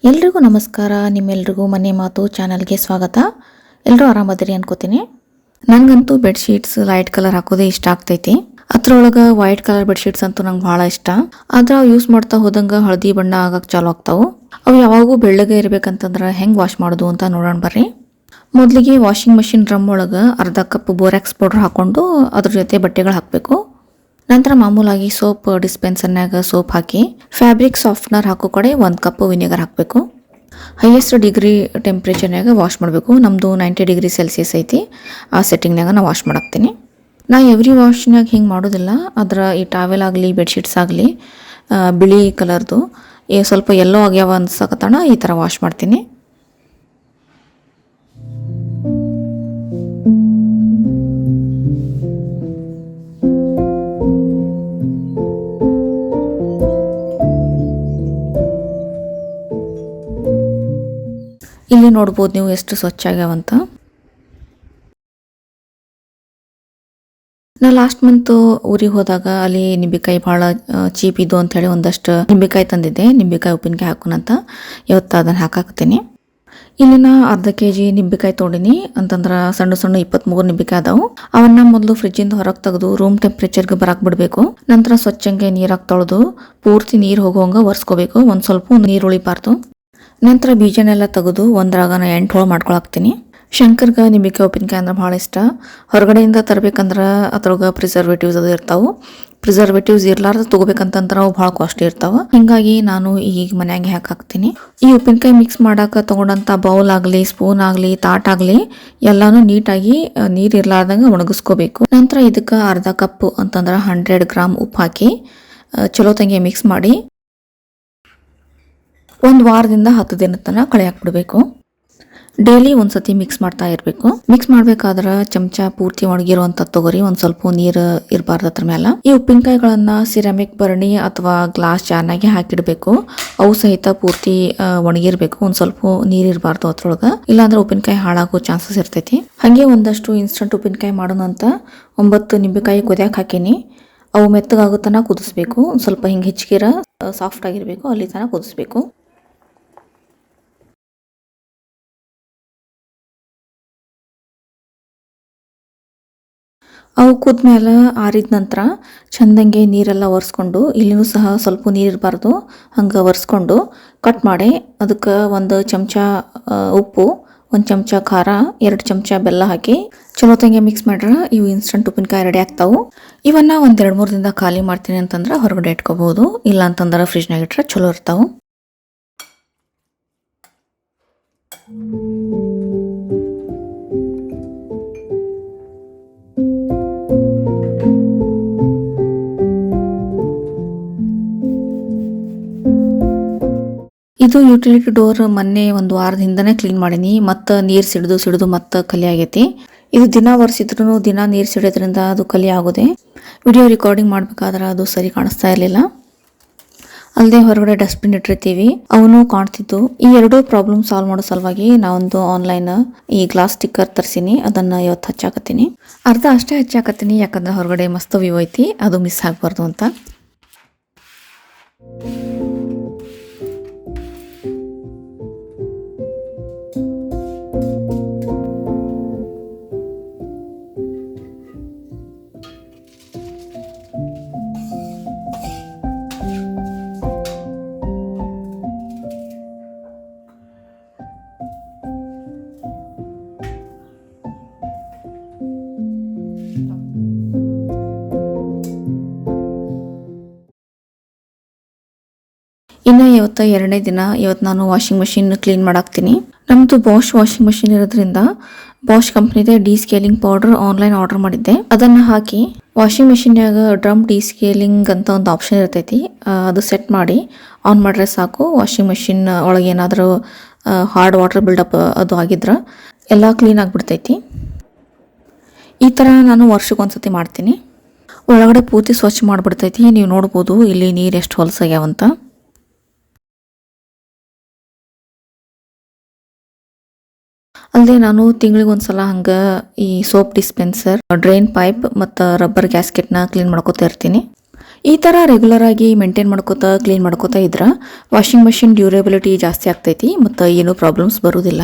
ಎಲ್ರಿಗೂ ನಮಸ್ಕಾರ. ನಿಮ್ಮೆಲ್ರಿಗೂ ಮನೆ ಮಾತು ಚಾನಲ್ಗೆ ಸ್ವಾಗತ. ಎಲ್ಲರೂ ಆರಾಮದಿರಿ ಅನ್ಕೋತೀನಿ. ನನಗಂತೂ ಬೆಡ್ಶೀಟ್ಸ್ ಲೈಟ್ ಕಲರ್ ಹಾಕೋದೇ ಇಷ್ಟ ಆಗ್ತೈತಿ. ಅದ್ರೊಳಗೆ ವೈಟ್ ಕಲರ್ ಬೆಡ್ಶೀಟ್ಸ್ ಅಂತೂ ನಂಗೆ ಭಾಳ ಇಷ್ಟ. ಆದ್ರೆ ಅವು ಯೂಸ್ ಮಾಡ್ತಾ ಹೋದಂಗೆ ಹಳದಿ ಬಣ್ಣ ಆಗಕ್ಕೆ ಚಾಲು ಆಗ್ತಾವು. ಅವು ಯಾವಾಗೂ ಬೆಳ್ಳಗೆ ಇರ್ಬೇಕಂತಂದ್ರೆ ಹೆಂಗೆ ವಾಶ್ ಮಾಡೋದು ಅಂತ ನೋಡೋಣ ಬರ್ರಿ. ಮೊದಲಿಗೆ ವಾಷಿಂಗ್ ಮಷಿನ್ ಡ್ರಮ್ ಒಳಗೆ ಅರ್ಧ ಕಪ್ ಬೋರಾಕ್ಸ್ ಪೌಡರ್ ಹಾಕೊಂಡು ಅದ್ರ ಜೊತೆ ಬಟ್ಟೆಗಳು ಹಾಕಬೇಕು. ನಂತರ ಮಾಮೂಲಾಗಿ ಸೋಪ್ ಡಿಸ್ಪೆನ್ಸರ್ನಾಗ ಸೋಪ್ ಹಾಕಿ ಫ್ಯಾಬ್ರಿಕ್ ಸಾಫ್ಟ್ನರ್ ಹಾಕೋ ಕಡೆ 1 ಕಪ್ ವಿನೆಗರ್ ಹಾಕಬೇಕು. ಹೈಯೆಸ್ಟ್ ಡಿಗ್ರಿ ಟೆಂಪ್ರೇಚರ್ನಾಗ ವಾಶ್ ಮಾಡಬೇಕು. ನಮ್ಮದು 90 ಡಿಗ್ರಿ ಸೆಲ್ಸಿಯಸ್ ಐತಿ. ಆ ಸೆಟ್ಟಿಂಗ್ನಾಗ ನಾನು ವಾಶ್ ಮಾಡಾಕ್ತೀನಿ. ನಾ ಎವ್ರಿ ವಾಶ್ನಾಗ ಹಿಂಗೆ ಮಾಡೋದಿಲ್ಲ. ಅದರ ಈ ಟಾವೆಲ್ ಆಗಲಿ ಬೆಡ್ಶೀಟ್ಸ್ ಆಗಲಿ ಬಿಳಿ ಕಲರ್ದು ಸ್ವಲ್ಪ ಎಲ್ಲೋ ಆಗ್ಯಾವ ಅನ್ಸಕತ್ತಾಣ ಈ ಥರ ವಾಶ್ ಮಾಡ್ತೀನಿ. ಇಲ್ಲಿ ನೋಡ್ಬೋದು ನೀವು ಎಷ್ಟು ಸ್ವಚ್ಛ ಆಗ್ಯಾವಂತ. ನಾ ಲಾಸ್ಟ್ ಮಂತ್ ಊರಿಗೆ ಹೋದಾಗ ಅಲ್ಲಿ ನಿಂಬೆಕಾಯಿ ಭಾಳ ಚೀಪ್ ಇದ್ದು ಅಂತ ಹೇಳಿ ಒಂದಷ್ಟು ನಿಂಬೆಕಾಯಿ ತಂದಿದ್ದೆ. ನಿಂಬೆಕಾಯಿ ಉಪ್ಪಿನಕಾಯಿ ಹಾಕೋಣಂತ ಇವತ್ತು ಅದನ್ನು ಹಾಕಾಕ್ತೀನಿ. ಇಲ್ಲಿನ ಅರ್ಧ kg ನಿಂಬೆಕಾಯಿ ತೊಗೊಂಡಿನಿ ಅಂತಂದ್ರೆ ಸಣ್ಣ 23 ನಿಂಬೆಕಾಯಿ ಅದಾವು. ಅವನ್ನ ಮೊದಲು ಫ್ರಿಜ್ಜಿಂದ ಹೊರಗೆ ತೆಗೆದು ರೂಮ್ ಟೆಂಪ್ರೇಚರ್ಗೆ ಬರಕ್ಕೆ ಬಿಡಬೇಕು. ನಂತರ ಸ್ವಚ್ಛಂಗೆ ನೀರಾಗಿ ತೊಳೆದು ಪೂರ್ತಿ ನೀರು ಹೋಗೋಂಗೆ ಒರೆಸ್ಕೋಬೇಕು. ಒಂದು ಸ್ವಲ್ಪ ನೀರು ಉಳಿಬಾರ್ದು. ನಂತರ ಬೀಜನೆಲ್ಲ ತೆಗೆದು ಒಂದ್ರಾಗ 8 ಹೋಳು ಮಾಡ್ಕೊಳಾಕ್ತೀನಿ. ಶಂಕರ್ಗೆ ನಿಂಬೆಕಾಯಿ ಉಪ್ಪಿನಕಾಯಿ ಅಂದ್ರೆ ಭಾಳ ಇಷ್ಟ. ಹೊರಗಡೆಯಿಂದ ತರಬೇಕಂದ್ರೆ ಅದ್ರೊಳಗೆ ಪ್ರಿಸರ್ವೇಟಿವ್ಸ್ ಅದು ಇರ್ತಾವೆ. ಪ್ರಿಸರ್ವೇಟಿವ್ಸ್ ಇರ್ಲಾರ್ದು ತೊಗೋಬೇಕಂತಂದ್ರೆ ಅವು ಭಾಳ ಕಾಸ್ಟ್ಲಿ ಇರ್ತಾವೆ. ಹೀಗಾಗಿ ನಾನು ಈಗ ಮನ್ಯಾಗೆ ಹಾಕ್ತೀನಿ. ಈ ಉಪ್ಪಿನಕಾಯಿ ಮಿಕ್ಸ್ ಮಾಡಕ್ಕೆ ತೊಗೊಂಡಂಥ ಬೌಲ್ ಆಗಲಿ ಸ್ಪೂನ್ ಆಗಲಿ ತಾಟಾಗಲಿ ಎಲ್ಲಾನು ನೀಟಾಗಿ ನೀರು ಇರ್ಲಾರ್ದಂಗೆ ಒಣಗಿಸ್ಕೋಬೇಕು. ನಂತರ ಇದಕ್ಕೆ ಅರ್ಧ ಕಪ್ ಅಂತಂದ್ರೆ 100 ಗ್ರಾಮ್ ಉಪ್ಪು ಹಾಕಿ ಚಲೋ ತಂಗಿ ಮಿಕ್ಸ್ ಮಾಡಿ 1 ವಾರದಿಂದ 10 ದಿನದ ತನಕ ಕಳೆ ಹಾಕ್ಬಿಡ್ಬೇಕು. ಡೈಲಿ ಒಂದ್ಸತಿ ಮಿಕ್ಸ್ ಮಾಡ್ತಾ ಇರಬೇಕು. ಮಿಕ್ಸ್ ಮಾಡ್ಬೇಕಾದ್ರೆ ಚಮಚ ಪೂರ್ತಿ ಒಣಗಿರುವಂತ ತಗೋರಿ. ಒಂದ್ ಸ್ವಲ್ಪ ನೀರು ಇರಬಾರ್ದು ಅದ್ರ ಮೇಲೆ. ಈ ಉಪ್ಪಿನಕಾಯಿಗಳನ್ನ ಸಿರಾಮಿಕ್ ಭರಣಿ ಅಥವಾ ಗ್ಲಾಸ್ ಜಾರ್ನಾಗೆ ಹಾಕಿಡ್ಬೇಕು. ಅವು ಸಹಿತ ಪೂರ್ತಿ ಒಣಗಿರ್ಬೇಕು. ಒಂದ್ ಸ್ವಲ್ಪ ನೀರ್ ಇರಬಾರ್ದು ಅದ್ರೊಳಗ, ಇಲ್ಲಾಂದ್ರೆ ಉಪ್ಪಿನಕಾಯಿ ಹಾಳಾಗೋ ಚಾನ್ಸಸ್ ಇರ್ತೈತಿ. ಹಂಗೆ ಒಂದಷ್ಟು ಇನ್ಸ್ಟಂಟ್ ಉಪ್ಪಿನಕಾಯಿ ಮಾಡೋಣ ಅಂತ 9 ನಿಂಬೆಕಾಯಿ ಕುದಿಯಕ್ಕೆ ಹಾಕೀನಿ. ಅವು ಮೆತ್ತಗಾಗೋ ತನಕ ಕುದಿಸ್ಬೇಕು. ಒಂದ್ ಸ್ವಲ್ಪ ಹಿಂಗೆ ಹೆಚ್ಚಿಗೆರ ಸಾಫ್ಟ್ ಆಗಿರ್ಬೇಕು ಅಲ್ಲಿ ತನಕ ಕುದಿಸ್ಬೇಕು. ಅವು ಕುದ್ಮೇಲೆ ಆರಿದ ನಂತರ ಚಂದಂಗೆ ನೀರೆಲ್ಲ ಒರೆಸ್ಕೊಂಡು, ಇಲ್ಲಿನೂ ಸಹ ಸ್ವಲ್ಪ ನೀರು ಇರಬಾರ್ದು ಹಂಗೆ ಒರೆಸ್ಕೊಂಡು ಕಟ್ ಮಾಡಿ ಅದಕ್ಕೆ 1 ಚಮಚ ಉಪ್ಪು, 1 ಚಮಚ ಖಾರ, 2 ಚಮಚ ಬೆಲ್ಲ ಹಾಕಿ ಚಲೋ ತಂಗೆ ಮಿಕ್ಸ್ ಮಾಡ್ರೆ ಇವು ಇನ್ಸ್ಟಂಟ್ ಉಪ್ಪಿನಕಾಯಿ ರೆಡಿ ಆಗ್ತಾವು. ಇವನ್ನ 1-2-3 ದಿನದಾಗ ಖಾಲಿ ಮಾಡ್ತೀನಿ ಅಂತಂದ್ರೆ ಹೊರಗಡೆ ಇಟ್ಕೋಬಹುದು. ಇಲ್ಲ ಅಂತಂದ್ರೆ ಫ್ರಿಜ್ನಾಗ ಇಟ್ರೆ ಚಲೋ ಇರ್ತಾವೆ. ಇದು ಯುಟಿಲಿಟಿ ಡೋರ್ ಮೊನ್ನೆ 1 ವಾರದ ಹಿಂದನೇ ಕ್ಲೀನ್ ಮಾಡೀನಿ. ಮತ್ತೆ ನೀರು ಸಿಡಿದು ಮತ್ತೆ ಕಲಿ ಆಗೈತಿ. ಇದು ದಿನ ಒರೆಸಿದ್ರು ದಿನ ನೀರು ಸಿಡೋದ್ರಿಂದ ಅದು ಕಲಿ ಆಗೋದೆ. ವಿಡಿಯೋ ರೆಕಾರ್ಡಿಂಗ್ ಮಾಡ್ಬೇಕಾದ್ರೆ ಅದು ಸರಿ ಕಾಣಿಸ್ತಾ ಇರಲಿಲ್ಲ. ಅಲ್ಲದೆ ಹೊರಗಡೆ ಡಸ್ಟ್ಬಿನ್ ಇಟ್ಟಿರ್ತೀವಿ, ಅವನು ಕಾಣ್ತಿದ್ದು. ಈ 2 ಪ್ರಾಬ್ಲಮ್ ಸಾಲ್ವ್ ಮಾಡೋ ಸಲುವಾಗಿ ನಾವೊಂದು ಆನ್ಲೈನ್ ಈ ಗ್ಲಾಸ್ ಸ್ಟಿಕ್ಕರ್ ತರಿಸಿನಿ. ಅದನ್ನು ಇವತ್ತು ಹಚ್ಚಾಕತ್ತೀನಿ. ಅರ್ಧ ಅಷ್ಟೇ ಹಚ್ಚಾಕತ್ತೀನಿ, ಯಾಕಂದ್ರೆ ಹೊರಗಡೆ ಮಸ್ತ್ ವ್ಯೂ ಐತಿ, ಅದು ಮಿಸ್ ಆಗಬಾರ್ದು ಅಂತ. ಇನ್ನು ಇವತ್ತು 2ನೇ ದಿನ. ಇವತ್ತು ನಾನು ವಾಷಿಂಗ್ ಮಷಿನ್ ಕ್ಲೀನ್ ಮಾಡಾಕ್ತೀನಿ. ನಮ್ಮದು ಬಾಷ್ ವಾಷಿಂಗ್ ಮಷಿನ್ ಇರೋದ್ರಿಂದ ಬಾಷ್ ಕಂಪ್ನಿದೆ ಡಿಸ್ಕೇಲಿಂಗ್ ಪೌಡರ್ ಆನ್ಲೈನ್ ಆರ್ಡರ್ ಮಾಡಿದ್ದೆ. ಅದನ್ನು ಹಾಕಿ ವಾಷಿಂಗ್ ಮಷಿನ್ಯಾಗ ಡ್ರಮ್ ಡಿಸ್ಕೇಲಿಂಗ್ ಅಂತ ಒಂದು ಆಪ್ಷನ್ ಇರ್ತೈತಿ. ಅದು ಸೆಟ್ ಮಾಡಿ ಆನ್ ಮಾಡ್ರೆ ಸಾಕು. ವಾಷಿಂಗ್ ಮಷಿನ್ ಒಳಗೆ ಏನಾದರೂ ಹಾರ್ಡ್ ವಾಟರ್ ಬಿಲ್ಡಪ್ ಅದು ಆಗಿದ್ರೆ ಎಲ್ಲ ಕ್ಲೀನ್ ಆಗಿಬಿಡ್ತೈತಿ. ಈ ಥರ ನಾನು ವರ್ಷಕ್ಕೊಂದ್ಸತಿ ಮಾಡ್ತೀನಿ. ಒಳಗಡೆ ಪೂರ್ತಿ ಸ್ವಚ್ಛ ಮಾಡಿಬಿಡ್ತೈತಿ. ನೀವು ನೋಡ್ಬೋದು ಇಲ್ಲಿ ನೀರು ಎಷ್ಟು ಹೊಲಸಾಗ್ಯಾವಂತ. ಅಲ್ಲದೆ ನಾನು ತಿಂಗಳಿಗೆ ಒಂದ್ಸಲ ಹಂಗೆ ಈ ಸೋಪ್ ಡಿಸ್ಪೆನ್ಸರ್, ಡ್ರೈನ್ ಪೈಪ್ ಮತ್ತು ರಬ್ಬರ್ ಗ್ಯಾಸ್ಕೆಟ್ನ ಕ್ಲೀನ್ ಮಾಡ್ಕೋತಾ ಇರ್ತೀನಿ. ಈ ಥರ ರೆಗ್ಯುಲರ್ ಆಗಿ ಮೇಂಟೈನ್ ಮಾಡ್ಕೋತಾ ಕ್ಲೀನ್ ಮಾಡ್ಕೋತಾ ಇದ್ರೆ ವಾಷಿಂಗ್ ಮಷಿನ್ ಡ್ಯೂರೇಬಿಲಿಟಿ ಜಾಸ್ತಿ ಆಗ್ತೈತಿ ಮತ್ತು ಏನೂ ಪ್ರಾಬ್ಲಮ್ಸ್ ಬರೋದಿಲ್ಲ.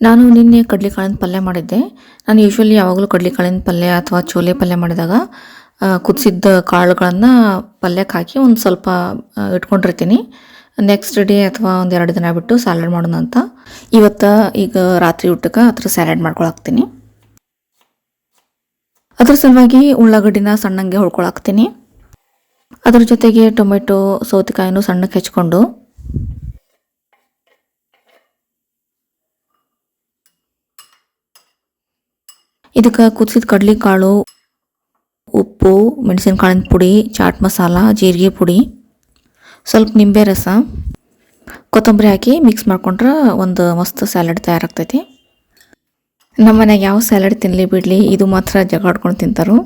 ನಾನು ನಿನ್ನೆ ಕಡಲೆಕಾಳಿನ ಪಲ್ಯ ಮಾಡಿದ್ದೆ. ನಾನು ಯೂಶ್ವಲಿ ಯಾವಾಗಲೂ ಕಡಲೆಕಾಳಿನ ಪಲ್ಯ ಅಥವಾ ಚೋಲೆ ಪಲ್ಯ ಮಾಡಿದಾಗ ಕುದಿಸಿದ್ದ ಕಾಳುಗಳನ್ನು ಪಲ್ಯಕ್ಕೆ ಹಾಕಿ ಒಂದು ಸ್ವಲ್ಪ ಇಟ್ಕೊಂಡಿರ್ತೀನಿ. ನೆಕ್ಸ್ಟ್ ಡೇ ಅಥವಾ ಒಂದು 2 ದಿನ ಬಿಟ್ಟು ಸ್ಯಾಲಡ್ ಮಾಡೋಣ ಅಂತ. ಇವತ್ತು ಈಗ ರಾತ್ರಿ ಊಟಕ್ಕೆ ಅದ್ರ ಸ್ಯಾಲಡ್ ಮಾಡ್ಕೊಳಾಕ್ತೀನಿ. ಅದ್ರ ಸಲುವಾಗಿ ಉಳ್ಳಾಗಡ್ಡಿನ ಸಣ್ಣಂಗೆ ಹೊಳ್ಕೊಳಾಕ್ತೀನಿ. ಅದ್ರ ಜೊತೆಗೆ ಟೊಮೆಟೊ ಸೌತೆಕಾಯಿನೂ ಸಣ್ಣಕ್ಕೆ ಹೆಚ್ಕೊಂಡು ಇದಕ್ಕೆ ಕುದಿಸಿದ ಕಡಲೆಕಾಳು, ಉಪ್ಪು, ಮೆಣಸಿನಕಾಳಿನ ಪುಡಿ, ಚಾಟ್ ಮಸಾಲ, ಜೀರಿಗೆ ಪುಡಿ, ಸ್ವಲ್ಪ ನಿಂಬೆ ರಸ, ಕೊತ್ತಂಬರಿ ಹಾಕಿ ಮಿಕ್ಸ್ ಮಾಡ್ಕೊಂಡ್ರೆ ಒಂದು ಮಸ್ತ್ ಸ್ಯಾಲಡ್ ತಯಾರಾಗ್ತೈತಿ. ನಮ್ಮ ಮನೆಯಾಗ ಯಾವ ಸ್ಯಾಲಡ್ ತಿನ್ನಲಿ ಬಿಡಲಿ ಇದು ಮಾತ್ರ ಜಗಾಡ್ಕೊಂಡು ತಿಂತಾರೋ.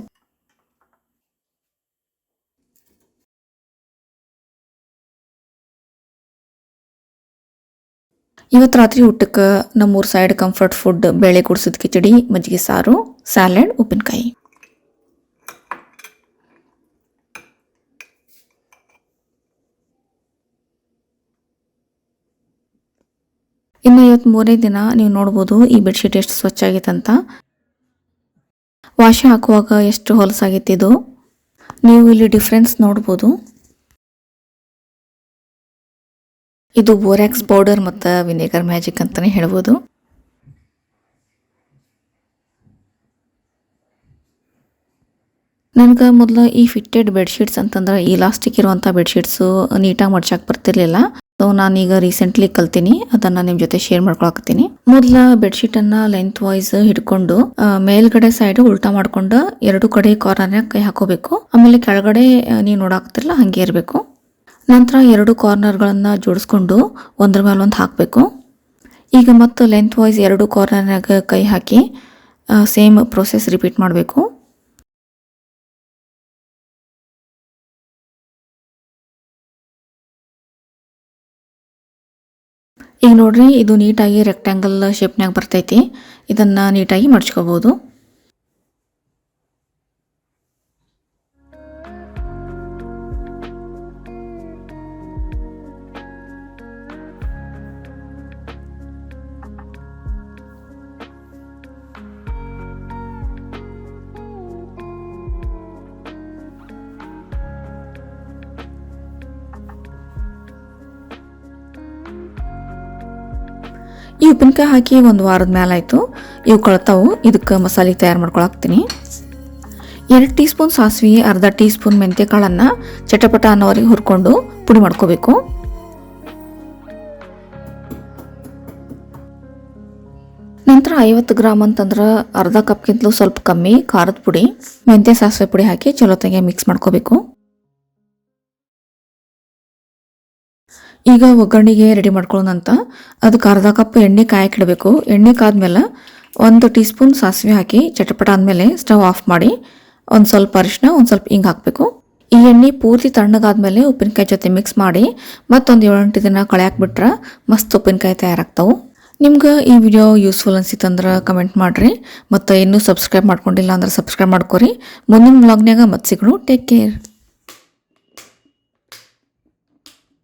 ಇವತ್ತು ರಾತ್ರಿ ಊಟಕ್ಕೆ ನಮ್ಮೂರು ಸೈಡ್ ಕಂಫರ್ಟ್ ಫುಡ್ ಬೇಳೆ ಕುಡಿಸಿದ ಕಿಚಡಿ, ಮಜ್ಜಿಗೆ ಸಾರು, ಸ್ಯಾಲಡ್, ಉಪ್ಪಿನಕಾಯಿ. ಇನ್ನು ಇವತ್ತು 3ನೇ ದಿನ ನೀವು ನೋಡ್ಬೋದು ಈ ಬೆಡ್ಶೀಟ್ ಎಷ್ಟು ಸ್ವಚ್ಛ ಆಗೈತಂತ. ವಾಶಿ ಹಾಕುವಾಗ ಎಷ್ಟು ಹೊಲಸಾಗೈತಿ ಇದು. ನೀವು ಇಲ್ಲಿ ಡಿಫ್ರೆನ್ಸ್ ನೋಡ್ಬೋದು. ಇದು ಬೋರ್ಯಾಕ್ಸ್ ಪೌಡರ್ ಮತ್ತು ವಿನೆಗರ್ ಮ್ಯಾಜಿಕ್ ಅಂತಲೇ ಹೇಳ್ಬೋದು. ನನಗೆ ಮೊದಲು ಈ ಫಿಟ್ಟೆಡ್ ಬೆಡ್ಶೀಟ್ಸ್ ಅಂತಂದ್ರೆ ಇಲಾಸ್ಟಿಕ್ ಇರುವಂಥ ಬೆಡ್ಶೀಟ್ಸು ನೀಟಾಗಿ ಮಡ್ಚಕ್ಕೆ ಬರ್ತಿರ್ಲಿಲ್ಲ. ಸೊ ನಾನೀಗ ರೀಸೆಂಟ್ಲಿ ಕಲ್ತೀನಿ, ಅದನ್ನು ನಿಮ್ಮ ಜೊತೆ ಶೇರ್ ಮಾಡ್ಕೊಳಕತ್ತೀನಿ. ಮೊದಲ ಬೆಡ್ಶೀಟನ್ನು ಲೆಂತ್ ವೈಸ್ ಹಿಡ್ಕೊಂಡು ಮೇಲ್ಗಡೆ ಸೈಡ್ ಉಲ್ಟಾ ಮಾಡ್ಕೊಂಡು 2 ಕಡೆ ಕಾರ್ನರ್ನಾಗ ಕೈ ಹಾಕೋಬೇಕು. ಆಮೇಲೆ ಕೆಳಗಡೆ ನೀವು ನೋಡಾಕ್ತಿರಲ್ಲ ಹಾಗೆ ಇರಬೇಕು. ನಂತರ 2 ಕಾರ್ನರ್ಗಳನ್ನು ಜೋಡಿಸ್ಕೊಂಡು ಒಂದ್ರ ಮೇಲೆ ಒಂದು ಹಾಕಬೇಕು. ಈಗ ಮತ್ತು ಲೆಂತ್ ವೈಸ್ 2 ಕಾರ್ನರ್ನಾಗ ಕೈ ಹಾಕಿ ಸೇಮ್ ಪ್ರೊಸೆಸ್ ರಿಪೀಟ್ ಮಾಡಬೇಕು. ಈಗ ನೋಡ್ರಿ, ಇದು ನೀಟಾಗಿ ರೆಕ್ಟ್ಯಾಂಗಲ್ ಶೇಪ್ನಾಗ ಬರ್ತೈತಿ. ಇದನ್ನು ನೀಟಾಗಿ ಮಡ್ಚ್ಕೋಬೋದು. ಈ ಉಪ್ಪಿನಕಾಯಿ ಹಾಕಿ 1 ವಾರದ ಮೇಲೆ ಆಯಿತು. ಇವು ಕಳ್ತಾವು. ಇದಕ್ಕೆ ಮಸಾಲೆ ತಯಾರು ಮಾಡ್ಕೊಳಾಕ್ತೀನಿ. 2 ಟೀ ಸ್ಪೂನ್ ಸಾಸಿವೆ, ಅರ್ಧ ಟೀ ಸ್ಪೂನ್ ಮೆಂತ್ಯ ಕಾಳನ್ನು ಚಟಪಟ ಅನ್ನೋವರೆಗೆ ಹುರ್ಕೊಂಡು ಪುಡಿ ಮಾಡ್ಕೋಬೇಕು. ನಂತರ 50 ಗ್ರಾಮ್ ಅಂತಂದ್ರೆ ಅರ್ಧ ಕಪ್ಗಿಂತಲೂ ಸ್ವಲ್ಪ ಕಮ್ಮಿ ಖಾರದ ಪುಡಿ, ಮೆಂತ್ಯ ಸಾಸಿವೆ ಪುಡಿ ಹಾಕಿ ಚಲೋತ್ತಾಗಿ ಮಿಕ್ಸ್ ಮಾಡ್ಕೋಬೇಕು. ಈಗ ಒಗ್ಗರಣೆಗೆ ರೆಡಿ ಮಾಡ್ಕೊಳ್ಳೋಣಂತ. ಅದಕ್ಕೆ ಅರ್ಧ ಕಪ್ ಎಣ್ಣೆ ಕಾಯಕ್ಕಿಡಬೇಕು. ಎಣ್ಣೆ ಕಾದ್ಮೇಲೆ 1 ಟೀ ಸ್ಪೂನ್ ಸಾಸಿವೆ ಹಾಕಿ ಚಟಪಟ ಆದಮೇಲೆ ಸ್ಟವ್ ಆಫ್ ಮಾಡಿ ಒಂದು ಸ್ವಲ್ಪ ಅರಿಶಿನ, ಒಂದು ಸ್ವಲ್ಪ ಹಿಂಗೆ ಹಾಕಬೇಕು. ಈ ಎಣ್ಣೆ ಪೂರ್ತಿ ತಣ್ಣಗಾದ್ಮೇಲೆ ಉಪ್ಪಿನಕಾಯಿ ಜೊತೆ ಮಿಕ್ಸ್ ಮಾಡಿ ಮತ್ತೊಂದು 7-8 ದಿನ ಕಳೆಯಾಕ್ ಬಿಟ್ರೆ ಮಸ್ತ್ ಉಪ್ಪಿನಕಾಯಿ ತಯಾರಾಗ್ತಾವು. ನಿಮ್ಗೆ ಈ ವಿಡಿಯೋ ಯೂಸ್ಫುಲ್ ಅನ್ಸಿತ್ತಂದ್ರೆ ಕಮೆಂಟ್ ಮಾಡ್ರಿ. ಮತ್ತು ಇನ್ನೂ ಸಬ್ಸ್ಕ್ರೈಬ್ ಮಾಡ್ಕೊಂಡಿಲ್ಲ ಅಂದ್ರೆ ಸಬ್ಸ್ಕ್ರೈಬ್ ಮಾಡ್ಕೊರಿ. ಮುಂದಿನ ವ್ಲಾಗ್ನಾಗ ಮತ್ತೆ ಸಿಗೋಣ. Take care.